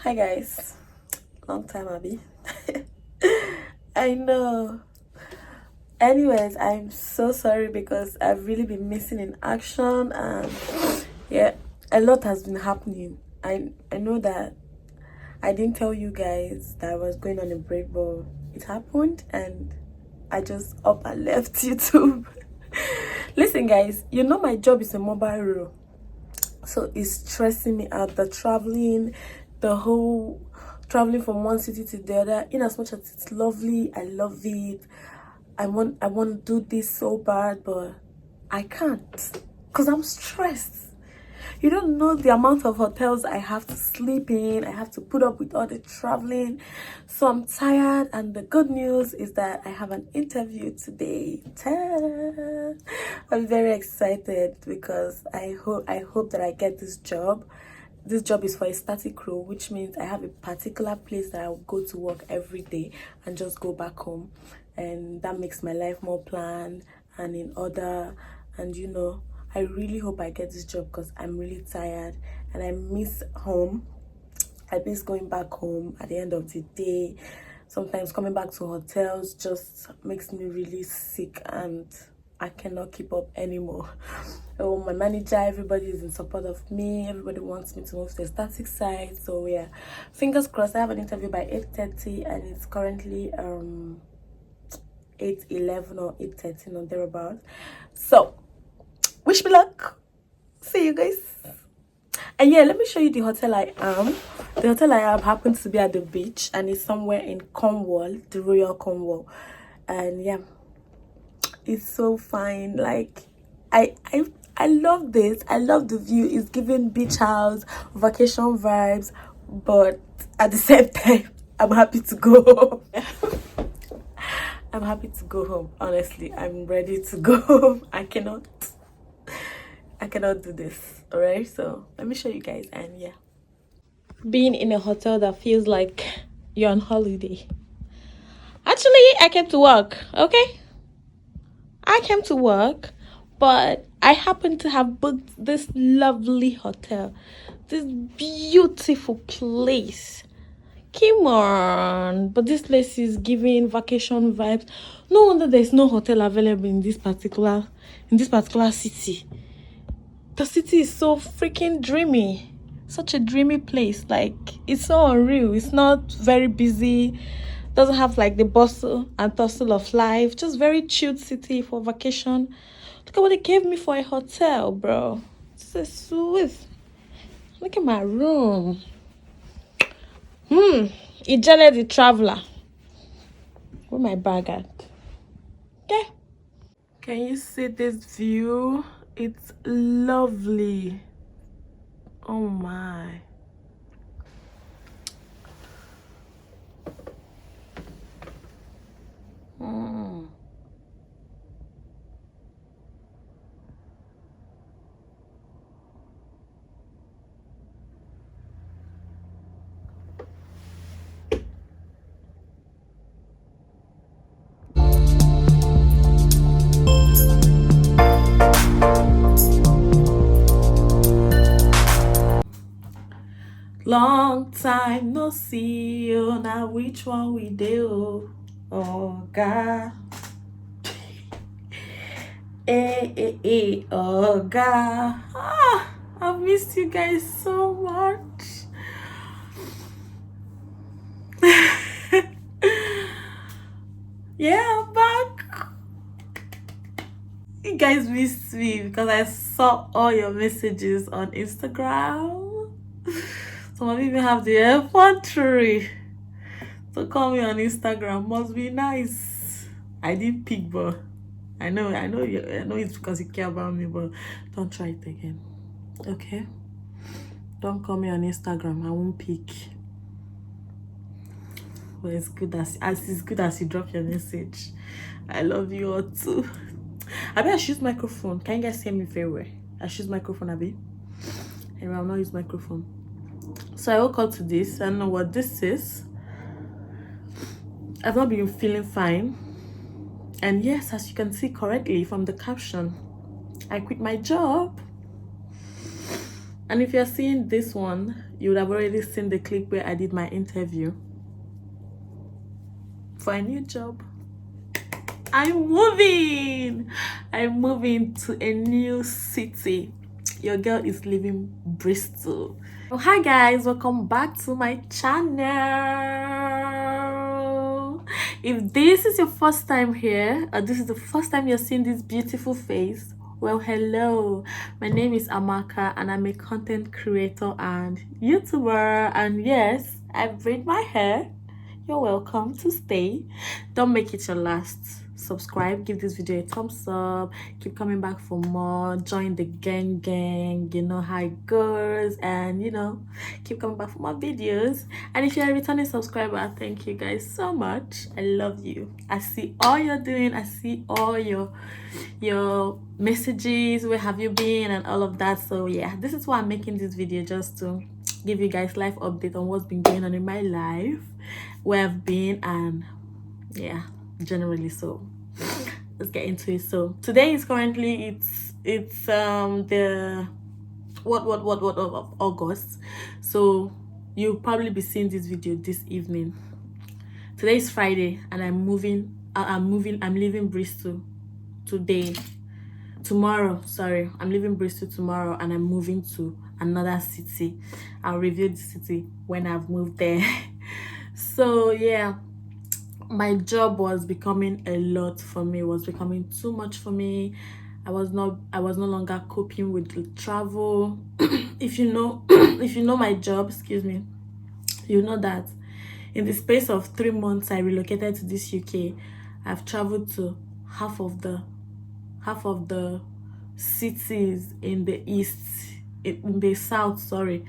Hi guys, long time Abby. I know. Anyways, I'm so sorry because I've really been missing in action, and yeah, a lot has been happening. I know that I didn't tell you guys that I was going on a break, but it happened and I just up and left YouTube. Listen guys, you know my job is a mobile role, so it's stressing me out. The traveling, the whole traveling from one city to the other. In as much as it's lovely, I love it. I want to do this so bad, but I can't because I'm stressed. You don't know the amount of hotels I have to sleep in. I have to put up with all the traveling, so I'm tired. And the good news is that I have an interview today. Ta-da! I'm very excited because I hope that I get this job. This job is for a static role, which means I have a particular place that I'll go to work every day and just go back home, and that makes my life more planned and in order. And I really hope I get this job because I'm really tired and I miss home. I miss going back home at the end of the day. Sometimes coming back to hotels just makes me really sick and I cannot keep up anymore. Oh, my manager, everybody is in support of me. Everybody wants me to move to the static side. So yeah, fingers crossed. I have an interview by 8:30 and it's currently 8:11 or 8:13 or thereabouts. So wish me luck. See you guys. And yeah, let me show you the hotel I am. The hotel I am happens to be at the beach and it's somewhere in Cornwall, the Royal Cornwall. And yeah, it's so fine. Like I love this. I love the view. It's giving beach house, vacation vibes, but at the same time, I'm happy to go home. I'm happy to go home. Honestly, I'm ready to go home. I cannot do this. All right, so let me show you guys. And yeah, being in a hotel that feels like you're on holiday. Actually, I came to work. Okay, I came to work, but I happen to have booked this lovely hotel, this beautiful place. Come on, but this place is giving vacation vibes. No wonder there's no hotel available in this particular city. The city is so freaking dreamy. Such a dreamy place. Like, it's so unreal. It's not very busy. Doesn't have like the bustle and tussle of life. Just very chilled city for vacation. Look at what they gave me for a hotel, bro. This is sweet. Look at my room. Ijele the traveler. Where my bag at? Okay. Can you see this view? It's lovely. Oh my. Long time no see you. Now which one we do? Oh God. Oh God. I've missed you guys so much. Yeah, I'm back. You guys missed me because I saw all your messages on Instagram. Some of you even have the infantry to call me on Instagram. Must be nice. I didn't pick, but I know it's because you care about me, but don't try it again. Okay? Don't call me on Instagram. I won't pick. But it's good as you drop your message. I love you all too. I should use microphone. Can you guys hear me very well? I should use microphone, Abby. Anyway, I'll not use microphone. So I woke up to this. I don't know what this is. I've not been feeling fine. And yes, as you can see correctly from the caption, I quit my job. And if you're seeing this one, you would have already seen the clip where I did my interview for a new job. I'm moving. I'm moving to a new city. Your girl is leaving Bristol. Oh, hi guys, welcome back to my channel. If this is your first time here, or this is the first time you're seeing this beautiful face, well, hello. My name is Amaka and I'm a content creator and YouTuber. And yes, I braid my hair. You're welcome to stay. Don't make it your last. Subscribe, give this video a thumbs up, keep coming back for more, join the gang, you know how it goes, and you know, keep coming back for more videos. And if you're a returning subscriber, thank you guys so much. I love you. I see all you're doing. I see all your messages, where have you been and all of that. So yeah, this is why I'm making this video, just to give you guys life update on what's been going on in my life, where I've been, and yeah, generally. So let's get into it. So today is currently it's the what of August. So you'll probably be seeing this video this evening. Today is Friday and I'm leaving Bristol tomorrow. Sorry, I'm leaving Bristol tomorrow and I'm moving to another city. I'll review the city when I've moved there. So yeah, my job was becoming a lot for me. It was becoming too much for me. I was no longer coping with the travel. If you know if you know my job, excuse me, you know that in the space of 3 months I relocated to this UK. I've traveled to half of the cities in the south. Sorry,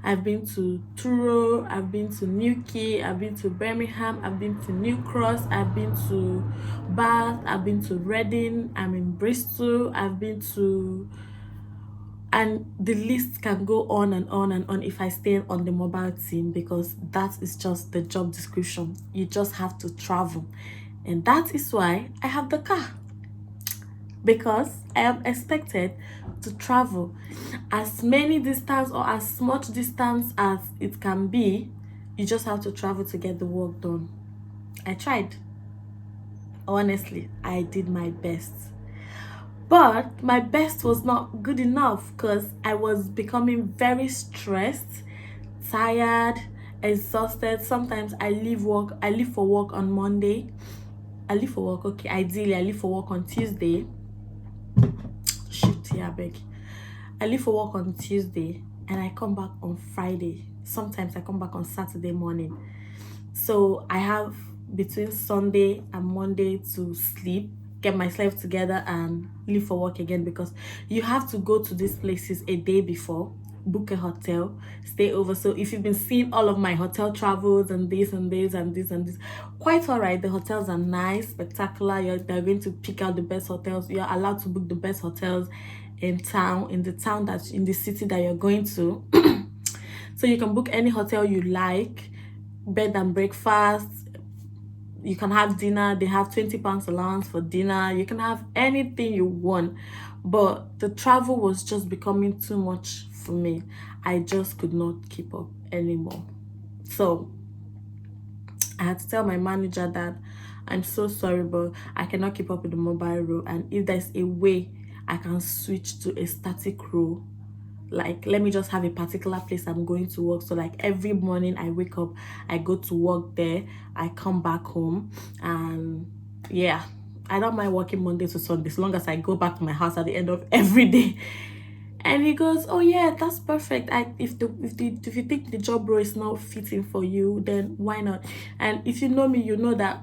I've been to Truro, I've been to Newquay, I've been to Birmingham, I've been to New Cross, I've been to Bath, I've been to Reading, I'm in Bristol, I've been to, and the list can go on and on and on if I stay on the mobile team, because that is just the job description. You just have to travel, and that is why I have the car, because I am expected to travel as many distance or as much distance as it can be. You just have to travel to get the work done. I tried. Honestly, I did my best. But my best was not good enough, because I was becoming very stressed, tired, exhausted. Sometimes I leave for work on Monday. Ideally I leave for work on Tuesday. I leave for work on Tuesday and I come back on Friday. Sometimes I come back on Saturday morning. So I have between Sunday and Monday to sleep, get myself together, and leave for work again, because you have to go to these places a day before, book a hotel, stay over. So if you've been seeing all of my hotel travels and this and this and this and this, quite all right. The hotels are nice, spectacular. They're going to pick out the best hotels. You're allowed to book the best hotels in the city that you're going to. So you can book any hotel you like, bed and breakfast. You can have dinner. They have £20 allowance for dinner. You can have anything you want. But the travel was just becoming too much for me. I just could not keep up anymore. So I had to tell my manager that I'm so sorry, but I cannot keep up with the mobile role, and if there's a way I can switch to a static role, like let me just have a particular place I'm going to work. So like every morning I wake up, I go to work there, I come back home, and yeah, I don't mind working Monday to Sunday as long as I go back to my house at the end of every day. And he goes, oh yeah, that's perfect. If you think the job role is not fitting for you, then why not? And if you know me, you know that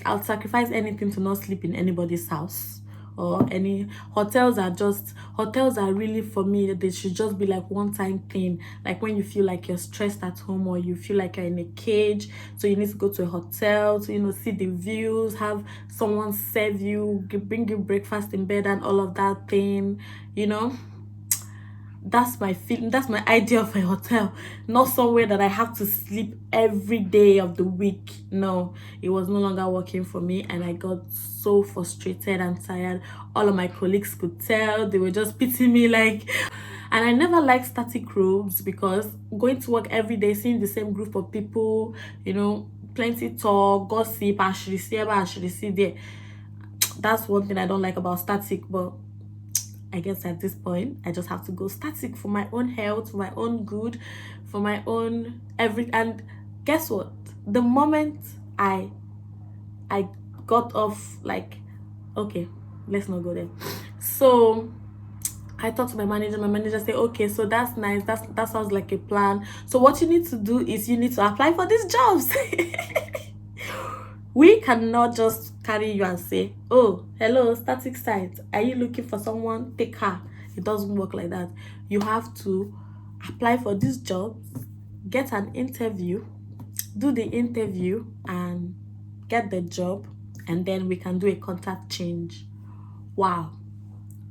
I'll sacrifice anything to not sleep in anybody's house or any. Hotels are really, for me, they should just be like one-time thing. Like when you feel like you're stressed at home, or you feel like you're in a cage, so you need to go to a hotel to, you know, see the views, have someone serve you, bring you breakfast in bed and all of that thing, you know. That's my feeling. That's my idea of a hotel, not somewhere that I have to sleep every day of the week. No, it was no longer working for me, and I got so frustrated and tired. All of my colleagues could tell. They were just pitying me, like, And I never liked static roles because going to work every day, seeing the same group of people, plenty talk, gossip, and she see here, and she see there. That's one thing I don't like about static, but I guess at this point I just have to go static for my own health, for my own good, for my own and guess what? The moment I got off, like, okay, let's not go there. So I talked to my manager said, okay, so that's nice, that sounds like a plan. So what you need to do is you need to apply for these jobs. We cannot just carry you and say, oh, hello, static site, are you looking for someone? Take her. It doesn't work like that. You have to apply for this job, get an interview, do the interview, and get the job, and then we can do a contact change. Wow,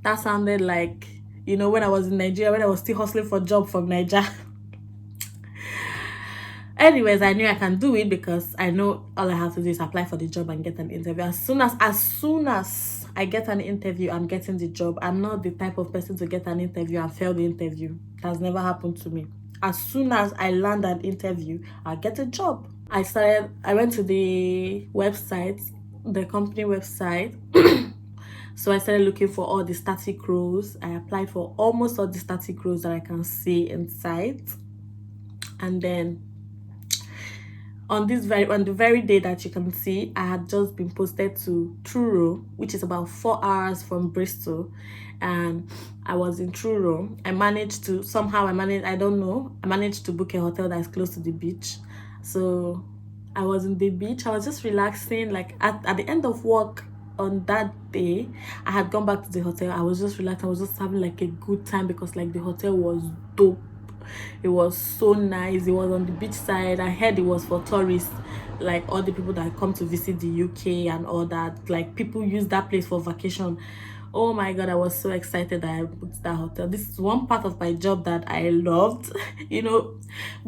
that sounded like, when I was in Nigeria, when I was still hustling for a job from Nigeria. Anyways, I knew I can do it because I know all I have to do is apply for the job and get an interview. As soon as I get an interview, I'm getting the job. I'm not the type of person to get an interview and fail the interview. That's never happened to me. As soon as I land an interview, I'll get a job. I went to the website, the company website. So I started looking for all the static roles. I applied for almost all the static roles that I can see in sight. And then on the very day that you can see, I had just been posted to Truro, which is about 4 hours from Bristol, and I was in Truro. I managed to book a hotel that is close to the beach. So I was in the beach. I was just relaxing. Like at the end of work on that day, I had gone back to the hotel. I was just relaxed. I was just having like a good time because like the hotel was dope. It was so nice. It was on the beach side. I heard it was for tourists, like all the people that come to visit the UK and all that. Like people use that place for vacation. Oh my god, I was so excited that I booked that hotel. This is one part of my job that I loved.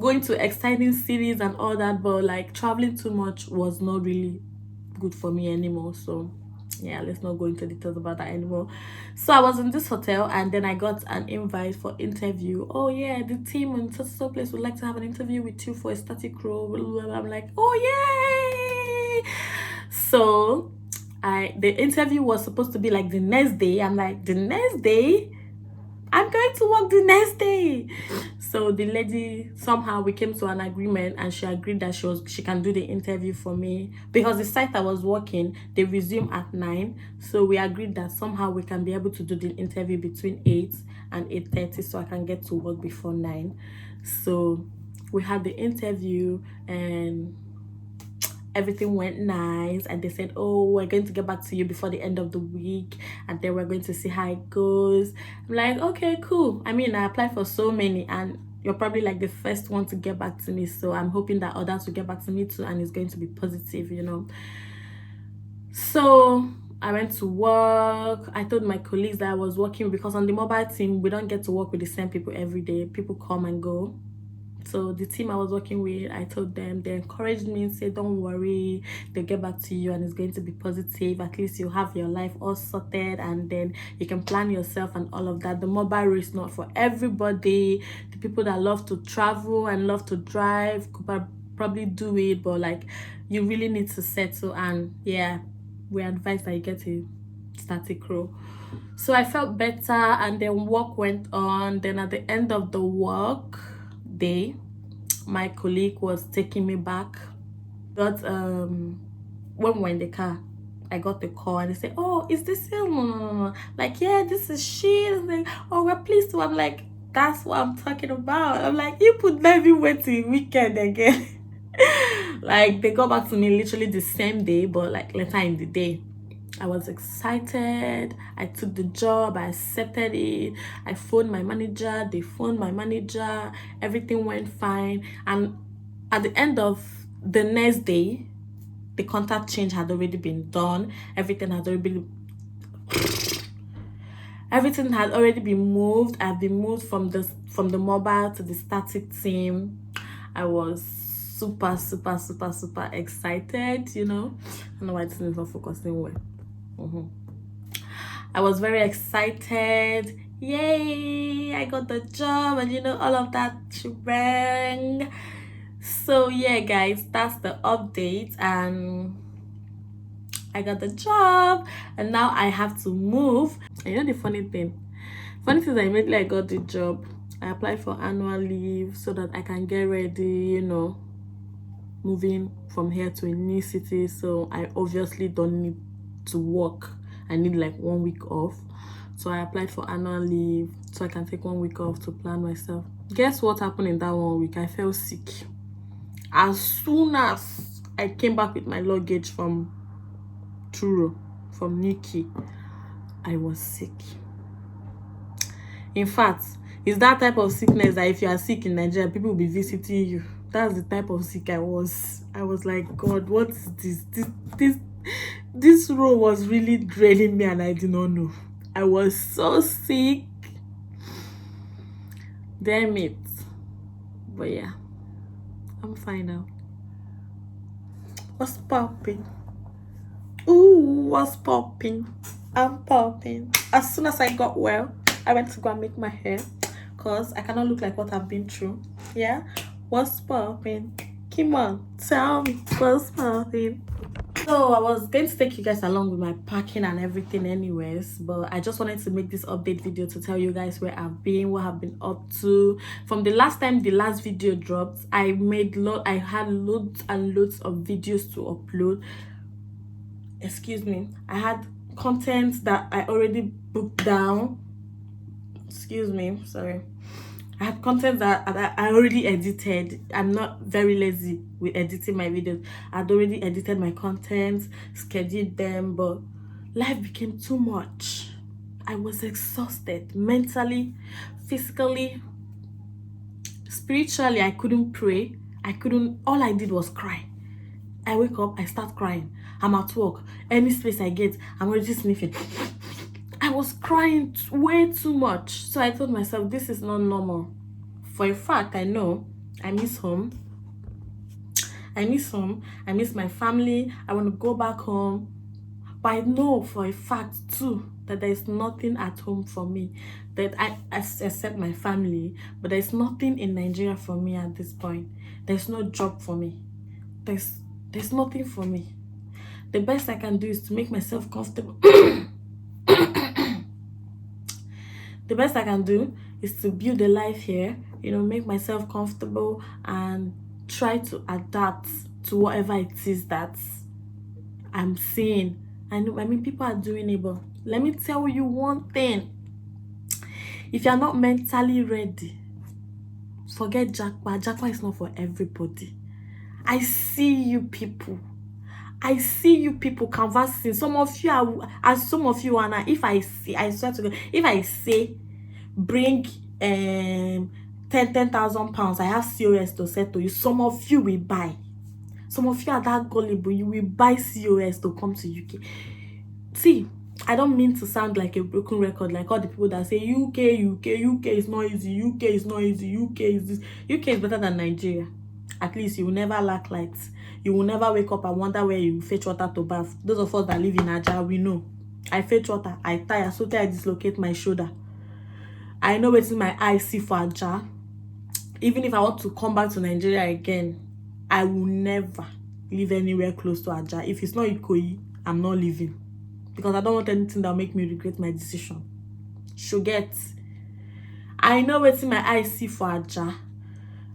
Going to exciting cities and all that, but like traveling too much was not really good for me anymore. So yeah, let's not go into details about that anymore. So I was in this hotel, and then I got an invite for interview. Oh yeah, the team in so place would like to have an interview with you for a static role, blah, blah, blah. I'm like, oh yay. So the interview was supposed to be like the next day. I'm like, the next day? I'm going to work the next day. So the lady, somehow we came to an agreement, and she agreed that she can do the interview for me because the site I was working, they resume at 9. So we agreed that somehow we can be able to do the interview between 8 and 8:30 so I can get to work before 9. So we had the interview and everything went nice, and they said, oh, we're going to get back to you before the end of the week, and then we're going to see how it goes. I'm like, okay, cool. I mean, I applied for so many, and you're probably like the first one to get back to me, so I'm hoping that others will get back to me too, and it's going to be positive. So I went to work. I told my colleagues that I was working, because on the mobile team we don't get to work with the same people every day. People come and go. So the team I was working with, I told them, they encouraged me and said, don't worry, they'll get back to you and it's going to be positive. At least you have your life all sorted, and then you can plan yourself and all of that. The mobile race is not for everybody. The people that love to travel and love to drive could probably do it, but like you really need to settle. And yeah, we advise that you get a static role. So I felt better, and then work went on. Then at the end of the work day, my colleague was taking me back. But when we were in the car, I got the call and they said, oh, is this him? No. Like, yeah, this is she. I'm like, oh, we're pleased to. I'm like, that's what I'm talking about. I'm like, you put me wait till weekend again. Like, they got back to me literally the same day, but like later in the day. I was excited. I took the job. I accepted it. I phoned my manager. They phoned my manager. Everything went fine. And at the end of the next day, the contact change had already been done. Everything had already been moved. I've been moved from the mobile to the static team. I was super excited. I don't know why this is not focusing well. I was very excited. Yay, I got the job, and all of that shebang. So yeah, guys, that's the update, and I got the job, and now I have to move. And the funny thing is that immediately I got the job, I applied for annual leave so that I can get ready, moving from here to a new city. So I obviously don't need to work. I need like 1 week off. So I applied for annual leave so I can take 1 week off to plan myself. Guess what happened in that 1 week? I fell sick. As soon as I came back with my luggage from Truro, from Nikki, I was sick. In fact, it's that type of sickness that if you are sick in Nigeria, people will be visiting you. That's the type of sick I was. I was like, God, what is this? This role was really draining me, and I did not know. I was so sick. Damn it. But yeah, I'm fine now. What's popping? Ooh, what's popping? I'm popping. As soon as I got well, I went to go and make my hair, because I cannot look like what I've been through. Yeah? What's popping? Come on, tell me what's popping. So I was going to take you guys along with my packing and everything anyways, but I just wanted to make this update video to tell you guys where I've been, what I've been up to. From the last time the last video dropped, I had loads and loads of videos to upload. Excuse me. I had content that I already booked down. Excuse me, sorry. I had content that I already edited. I'm not very lazy with editing my videos. I'd already edited my content, scheduled them, but life became too much. I was exhausted mentally, physically, spiritually. I couldn't pray. All I did was cry. I wake up, I start crying. I'm at work. Any space I get, I'm already sniffing. I was crying way too much. So I told myself, this is not normal. For a fact, I know I miss home. I miss my family. I want to go back home. But I know for a fact too that there is nothing at home for me. That I accept my family, but there's nothing in Nigeria for me at this point. There's no job for me. There's nothing for me. The best I can do is to make myself comfortable. The best I can do is to build a life here, make myself comfortable and try to adapt to whatever it is that I'm seeing. I mean, people are doing it, but let me tell you one thing. If you're not mentally ready, forget Jackpot. Jackpot is not for everybody. I see you people canvassing. Some of you are now. If I swear to God, if I say bring 10,000 pounds, I have COS to settle you, some of you will buy. Some of you are that gullible, you will buy COS to come to UK. See, I don't mean to sound like a broken record, like all the people that say UK is not easy, UK is not easy, UK is this. UK is better than Nigeria. At least you will never lack lights. You will never wake up and wonder where you fetch water to bath. Those of us that live in Aja, we know. I fetch water, I tire, so I dislocate my shoulder. I know what's in my eyes see for Aja. Even if I want to come back to Nigeria again, I will never live anywhere close to Aja. If it's not Ikoyi, I'm not leaving. Because I don't want anything that will make me regret my decision. Forget. I know what's in my eyes see for Aja.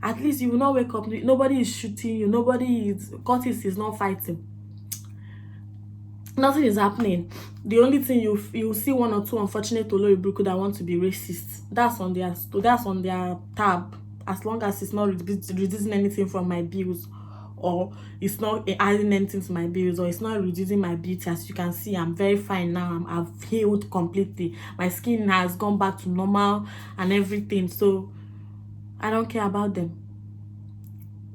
At least you will not wake up. Nobody is shooting you. Curtis is not fighting. Nothing is happening. The only thing you see one or two unfortunate Oloribruku that want to be racist. That's on their tab. As long as it's not reducing anything from my bills, or it's not adding anything to my bills, or it's not reducing my beauty. As you can see, I'm very fine now. I've healed completely. My skin has gone back to normal and everything. So I don't care about them.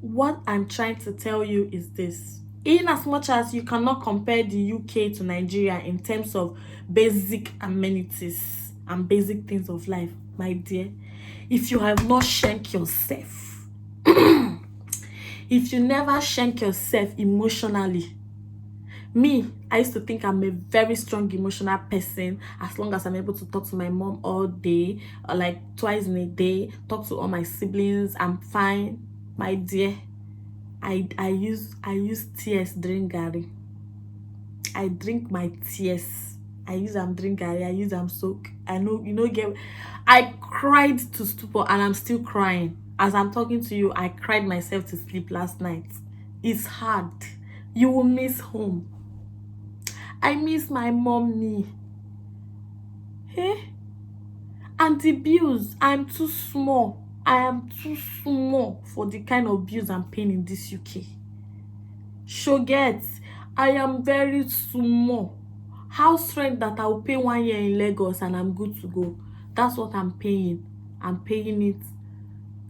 What I'm trying to tell you is this. In as much as you cannot compare the UK to Nigeria in terms of basic amenities and basic things of life, my dear, if you have not shanked yourself, if you never shank yourself emotionally, Me, I used to think I'm a very strong emotional person as long as I'm able to talk to my mom all day, or like twice in a day, talk to all my siblings, I'm fine. My dear, I use tears drink garri. I drink my tears. I use them drink garri, I use them soak. I know, get, I cried to stupor and I'm still crying. As I'm talking to you, I cried myself to sleep last night. It's hard. You will miss home. I miss my mommy. Hey? And the bills, I'm too small. I am too small for the kind of bills I'm paying in this UK. Get, I am very small. House rent that I will pay 1 year in Lagos and I'm good to go. That's what I'm paying. I'm paying it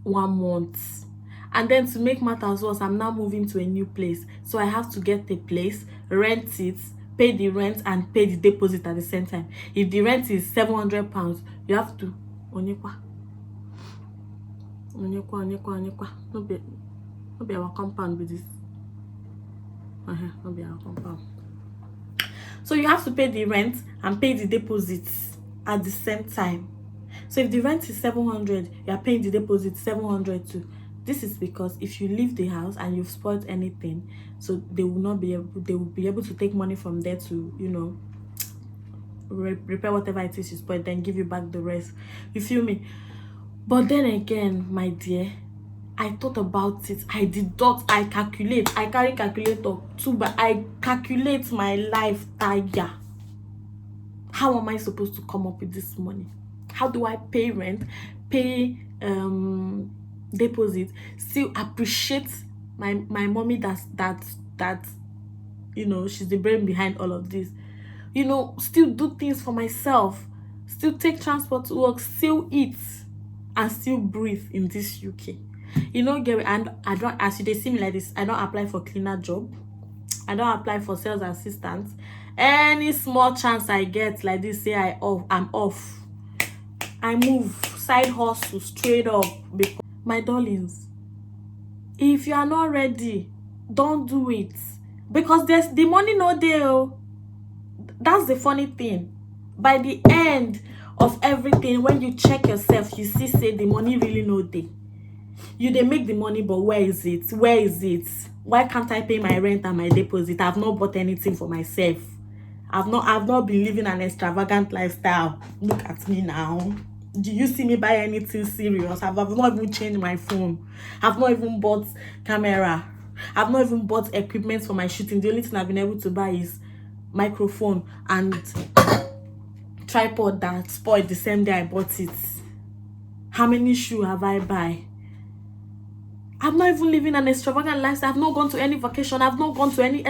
1 month. And then to make matters worse, I'm now moving to a new place. So I have to get a place, rent it, pay the rent and pay the deposit at the same time. If the rent is £700, you have to onyekwa. No be our compound with this. No be our compound. So you have to pay the rent and pay the deposits at the same time. So if the rent is 700, you are paying the deposit 700 too. This is because if you leave the house and you've spoiled anything, so they will be able to take money from there to, repair whatever it is you spoiled, then give you back the rest. You feel me? But then again, my dear, I thought about it. I deduct, I calculate, I carry calculator too, but I calculate my life tire. How am I supposed to come up with this money? How do I pay rent, pay deposit, still appreciate my mommy that she's the brain behind all of this, still do things for myself, still take transport to work, still eat and still breathe in this UK. Get, and I don't, as you see me like this, I don't apply for cleaner job, I don't apply for sales assistant. Any small chance I get like this, say I'm off, I move side hustle straight up. Because my darlings, if you are not ready, don't do it, because there's the money no there. That's the funny thing. By the end of everything, when you check yourself, you see say the money really no there. You they make the money, but where is it? Why can't I pay my rent and my deposit? I've not bought anything for myself. I've not been living an extravagant lifestyle. Look at me now. Do you see me buy anything serious? I've not even changed my phone. I've not even bought camera. I've not even bought equipment for my shooting. The only thing I've been able to buy is microphone and tripod that spoiled the same day I bought it. How many shoes have I buy? I'm not even living an extravagant lifestyle. I've not gone to any vacation. I've not gone to any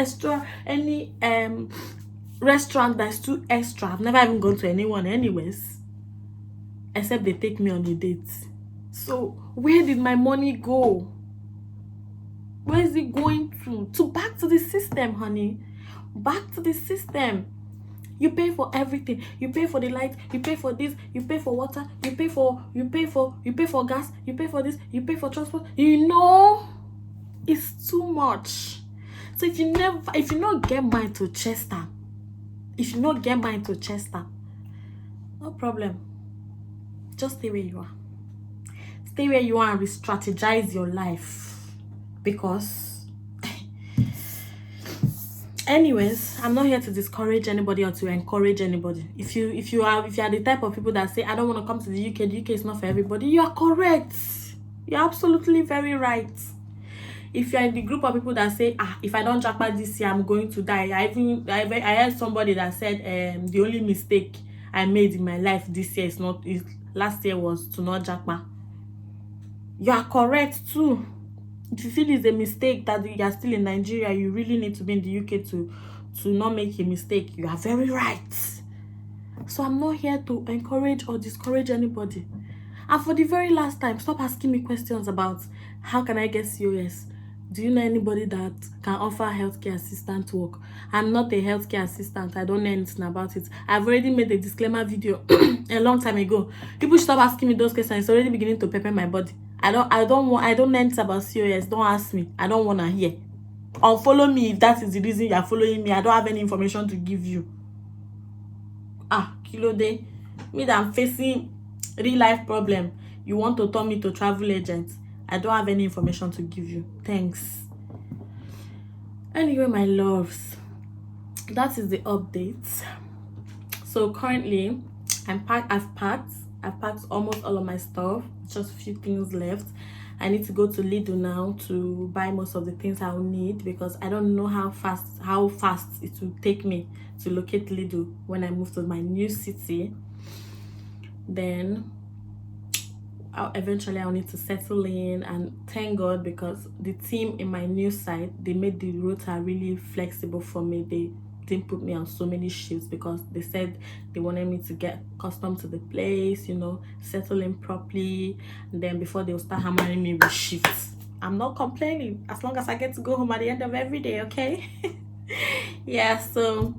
restaurant that's too extra. I've never even gone to anyone anyways, except they take me on a date. So where did my money go? Where is it going to? Back to the system, honey. Back to the system. You pay for everything. You pay for the light. You pay for this. You pay for water. You pay for gas. You pay for this. You pay for transport. It's too much. So if you not get mine to Chester, no problem. Just stay where you are. Stay where you are and re-strategize your life. Because anyways, I'm not here to discourage anybody or to encourage anybody. If you are the type of people that say I don't want to come to the UK is not for everybody, you are correct. You're absolutely very right. If you're in the group of people that say if I don't jackpot this year, I'm going to die. I heard somebody that said the only mistake I made in my life this year last year was to not jackpot. You are correct too. If you feel it's a mistake that you are still in Nigeria, you really need to be in the UK to not make a mistake. You are very right. So I'm not here to encourage or discourage anybody. And for the very last time, stop asking me questions about how can I get COS. Do you know anybody that can offer healthcare assistant work? I'm not a healthcare assistant. I don't know anything about it. I've already made a disclaimer video a long time ago. People should stop asking me those questions. It's already beginning to pepper my body. I don't know anything about COS. Don't ask me. I don't want to hear. unfollow me if that is the reason you are following me. I don't have any information to give you. Kilo day, me that I'm facing real life problem, you want to turn me to travel agent. I don't have any information to give you. Thanks. Anyway, my loves, that is the update. So currently I've packed almost all of my stuff, just a few things left. I need to go to Lidl now to buy most of the things I'll need, because I don't know how fast it will take me to locate Lidl when I move to my new city. Then eventually I'll need to settle in, and thank God, because the team in my new site, they made the rota really flexible for me. They didn't put me on so many shifts, because they said they wanted me to get accustomed to the place, you know, settle in properly, and then before they'll start hammering me with shifts. I'm not complaining as long as I get to go home at the end of every day, okay? Yeah, so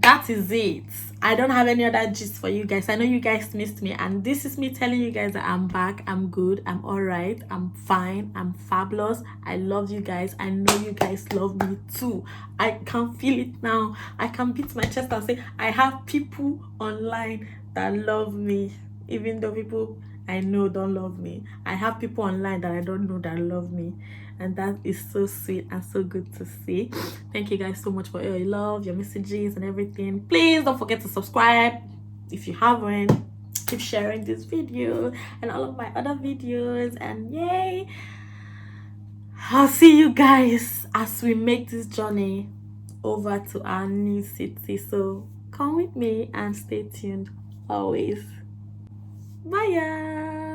that is it. I don't have any other gist for you guys. I know you guys missed me, and this is me telling you guys that I'm back, I'm good, I'm all right, I'm fine, I'm fabulous. I love you guys. I know you guys love me too. I can feel it now. I can beat my chest and say I have people online that love me, even though people I know don't love me. I have people online that I don't know that love me, and that is so sweet and so good to see. Thank you guys so much for your love, your messages, and everything. Please don't forget to subscribe if you haven't. Keep sharing this video and all of my other videos, and yay, I'll see you guys as we make this journey over to our new city. So come with me and stay tuned always. Bye.